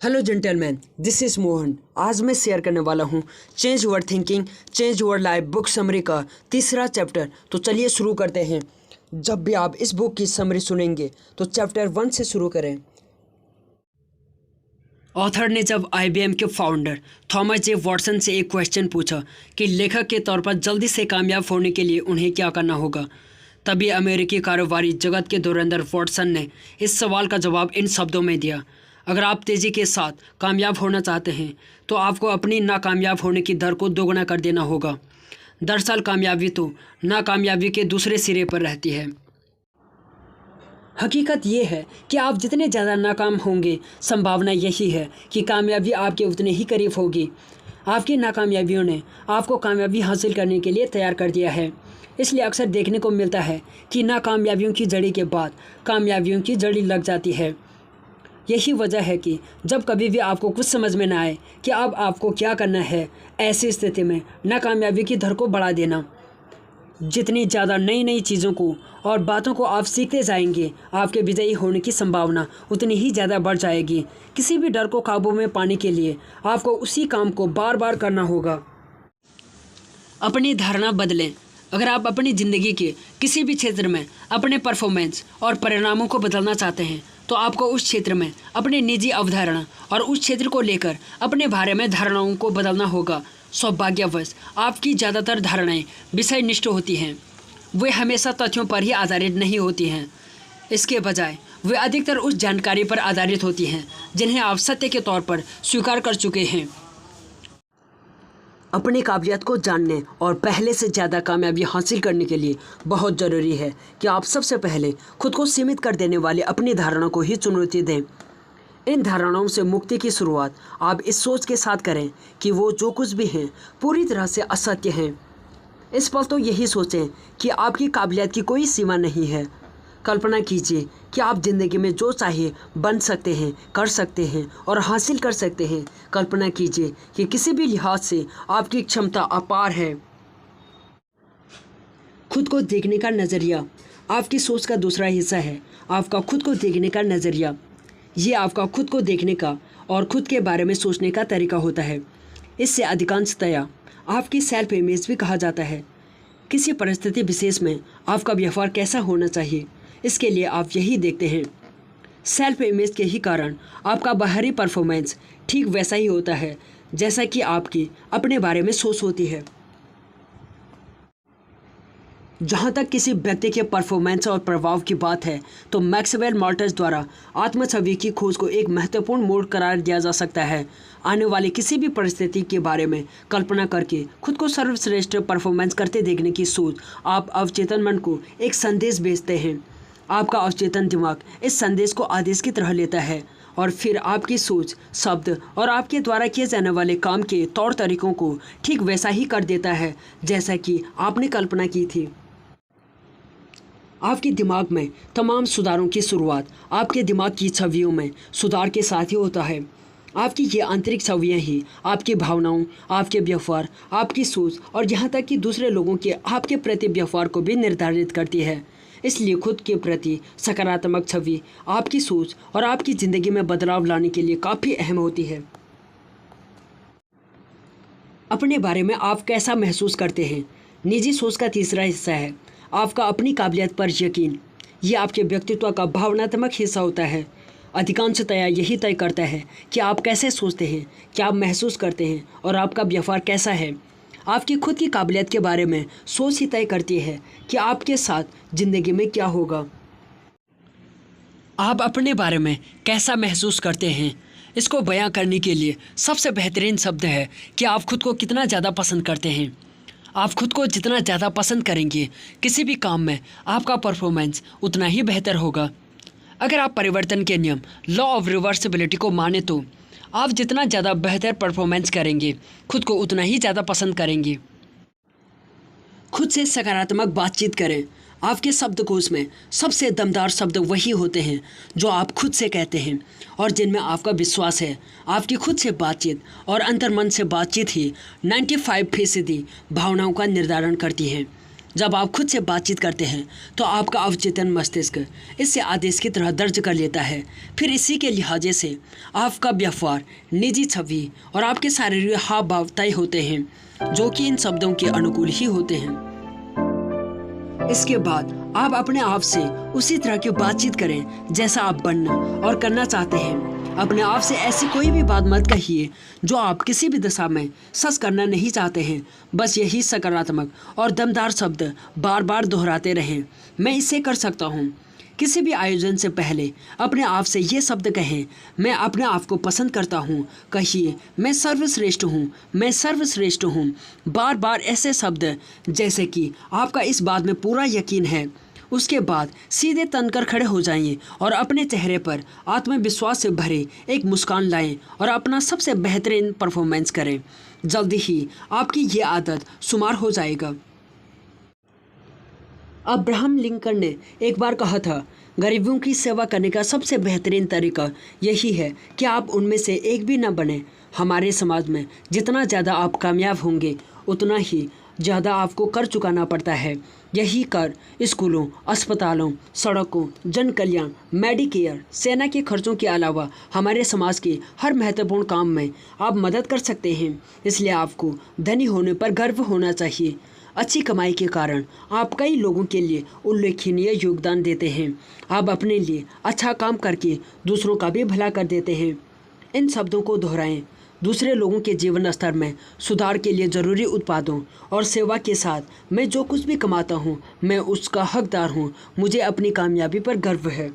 Hello gentleman, this is Mohan. आज मैं share करने वाला हूँ change your thinking change your life book summary का तीसरा चैप्टर। तो चलिए शुरू करते हैं। जब भी आप इस बुक की समरी सुनेंगे तो चैप्टर 1 से शुरू करें। ऑथर ने जब IBM के फाउंडर थॉमस जे वॉटसन से एक क्वेश्चन पूछा कि लेखक के तौर पर जल्दी से कामयाब होने के लिए उन्हें क्या करना होगा, तभी अमेरिकी कारोबारी जगत के धुरंधर वॉटसन ने इस सवाल का जवाब इन शब्दों में दिया। अगर आप तेज़ी के साथ कामयाब होना चाहते हैं तो आपको अपनी नाकामयाब होने की दर को दोगुना कर देना होगा। दरअसल कामयाबी तो नाकामयाबी के दूसरे सिरे पर रहती है। हकीकत ये है कि आप जितने ज़्यादा नाकाम होंगे, संभावना यही है कि कामयाबी आपके उतने ही करीब होगी। आपकी नाकामयाबियों ने आपको कामयाबी हासिल करने के लिए तैयार कर दिया है। इसलिए अक्सर देखने को मिलता है कि नाकामयाबियों की जड़ी के बाद कामयाबियों की जड़ी लग जाती है। यही वजह है कि जब कभी भी आपको कुछ समझ में ना आए कि अब आपको क्या करना है, ऐसी स्थिति में नाकामयाबी की दर को बढ़ा देना। जितनी ज़्यादा नई नई चीज़ों को और बातों को आप सीखते जाएंगे, आपके विजयी होने की संभावना उतनी ही ज़्यादा बढ़ जाएगी। किसी भी डर को काबू में पाने के लिए आपको उसी काम को बार बार करना होगा। अपनी धारणा बदलें। अगर आप अपनी ज़िंदगी के किसी भी क्षेत्र में अपने परफॉर्मेंस और परिणामों को बदलना चाहते हैं तो आपको उस क्षेत्र में अपनी निजी अवधारणा और उस क्षेत्र को लेकर अपने बारे में धारणाओं को बदलना होगा। सौभाग्यवश आपकी ज़्यादातर धारणाएं विषयनिष्ठ होती हैं। वे हमेशा तथ्यों पर ही आधारित नहीं होती हैं। इसके बजाय वे अधिकतर उस जानकारी पर आधारित होती हैं जिन्हें आप सत्य के तौर पर स्वीकार कर चुके हैं। अपनी काबिलियत को जानने और पहले से ज़्यादा कामयाबी हासिल करने के लिए बहुत ज़रूरी है कि आप सबसे पहले खुद को सीमित कर देने वाले अपनी धारणा को ही चुनौती दें। इन धारणाओं से मुक्ति की शुरुआत आप इस सोच के साथ करें कि वो जो कुछ भी हैं पूरी तरह से असत्य हैं। इस पल तो यही सोचें कि आपकी काबिलियत की कोई सीमा नहीं है। कल्पना कीजिए कि आप ज़िंदगी में जो चाहे बन सकते हैं, कर सकते हैं और हासिल कर सकते हैं। कल्पना कीजिए कि किसी भी लिहाज से आपकी क्षमता अपार है। खुद को देखने का नज़रिया आपकी सोच का दूसरा हिस्सा है। आपका खुद को देखने का नज़रिया, ये आपका खुद को देखने का और खुद के बारे में सोचने का तरीका होता है। इससे अधिकांशतया आपकी सेल्फ इमेज भी कहा जाता है। किसी परिस्थिति विशेष में आपका व्यवहार कैसा होना चाहिए, इसके लिए आप यही देखते हैं। सेल्फ इमेज के ही कारण आपका बाहरी परफॉर्मेंस ठीक वैसा ही होता है जैसा कि आपकी अपने बारे में सोच होती है। जहाँ तक किसी व्यक्ति के परफॉर्मेंस और प्रभाव की बात है तो मैक्सवेल मॉल्टस द्वारा आत्मछवि की खोज को एक महत्वपूर्ण मोड़ करार दिया जा सकता है। आने वाली किसी भी परिस्थिति के बारे में कल्पना करके खुद को सर्वश्रेष्ठ परफॉर्मेंस करते देखने की सोच आप अवचेतन मन को एक संदेश भेजते हैं। आपका अवचेतन दिमाग इस संदेश को आदेश की तरह लेता है और फिर आपकी सोच, शब्द और आपके द्वारा किए जाने वाले काम के तौर तरीकों को ठीक वैसा ही कर देता है जैसा कि आपने कल्पना की थी। आपके दिमाग में तमाम सुधारों की शुरुआत आपके दिमाग की छवियों में सुधार के साथ ही होता है। आपकी ये आंतरिक छवियाँ ही आपकी भावनाओं, आपके व्यवहार, आपकी सोच और यहाँ तक कि दूसरे लोगों के आपके प्रति व्यवहार को भी निर्धारित करती है। इसलिए खुद के प्रति सकारात्मक छवि आपकी सोच और आपकी ज़िंदगी में बदलाव लाने के लिए काफ़ी अहम होती है। अपने बारे में आप कैसा महसूस करते हैं, निजी सोच का तीसरा हिस्सा है आपका अपनी काबिलियत पर यकीन। ये आपके व्यक्तित्व का भावनात्मक हिस्सा होता है। अधिकांशतया यही तय करता है कि आप कैसे सोचते हैं, क्या आप महसूस करते हैं और आपका व्यवहार कैसा है। आपकी खुद की काबिलियत के बारे में सोच ही तय करती है कि आपके साथ ज़िंदगी में क्या होगा। आप अपने बारे में कैसा महसूस करते हैं, इसको बयां करने के लिए सबसे बेहतरीन शब्द है कि आप खुद को कितना ज़्यादा पसंद करते हैं। आप खुद को जितना ज़्यादा पसंद करेंगे, किसी भी काम में आपका परफॉर्मेंस उतना ही बेहतर होगा। अगर आप परिवर्तन के नियम लॉ ऑफ रिवर्सिबिलिटी को माने तो आप जितना ज़्यादा बेहतर परफॉर्मेंस करेंगे, खुद को उतना ही ज़्यादा पसंद करेंगे। खुद से सकारात्मक बातचीत करें। आपके शब्दकोश में सबसे दमदार शब्द वही होते हैं जो आप खुद से कहते हैं और जिनमें आपका विश्वास है। आपकी खुद से बातचीत और अंतर्मन से बातचीत ही 95% भावनाओं का निर्धारण करती है। जब आप खुद से बातचीत करते हैं तो आपका अवचेतन मस्तिष्क इससे आदेश की तरह दर्ज कर लेता है। फिर इसी के लिहाजे से आपका व्यवहार, निजी छवि और आपके शारीरिक हाव भाव तय होते हैं, जो कि इन शब्दों के अनुकूल ही होते हैं। इसके बाद आप अपने आप से उसी तरह की बातचीत करें जैसा आप बनना और करना चाहते हैं। अपने आप से ऐसी कोई भी बात मत कहिए जो आप किसी भी दशा में सच करना नहीं चाहते हैं। बस यही सकारात्मक और दमदार शब्द बार बार दोहराते रहें। मैं इसे कर सकता हूँ। किसी भी आयोजन से पहले अपने आप से ये शब्द कहें, मैं अपने आप को पसंद करता हूँ। कहिए, मैं सर्वश्रेष्ठ हूँ, मैं सर्वश्रेष्ठ हूँ। बार बार ऐसे शब्द जैसे कि आपका इस बात में पूरा यकीन है। उसके बाद सीधे तनकर खड़े हो जाइए और अपने चेहरे पर आत्मविश्वास से भरे एक मुस्कान लाएं और अपना सबसे बेहतरीन परफॉर्मेंस करें। जल्दी ही आपकी ये आदत शुमार हो जाएगा। अब्राहम लिंकन ने एक बार कहा था, गरीबों की सेवा करने का सबसे बेहतरीन तरीका यही है कि आप उनमें से एक भी न बने। हमारे समाज में जितना ज़्यादा आप कामयाब होंगे उतना ही ज़्यादा आपको कर चुकाना पड़ता है। यही कर स्कूलों, अस्पतालों, सड़कों, जन कल्याण, मेडिकेयर, सेना के खर्चों के अलावा हमारे समाज के हर महत्वपूर्ण काम में आप मदद कर सकते हैं। इसलिए आपको धनी होने पर गर्व होना चाहिए। अच्छी कमाई के कारण आप कई लोगों के लिए उल्लेखनीय योगदान देते हैं। आप अपने लिए अच्छा काम करके दूसरों का भी भला कर देते हैं। इन शब्दों को दोहराएं। दूसरे लोगों के जीवन स्तर में सुधार के लिए ज़रूरी उत्पादों और सेवा के साथ मैं जो कुछ भी कमाता हूँ मैं उसका हकदार हूँ। मुझे अपनी कामयाबी पर गर्व है।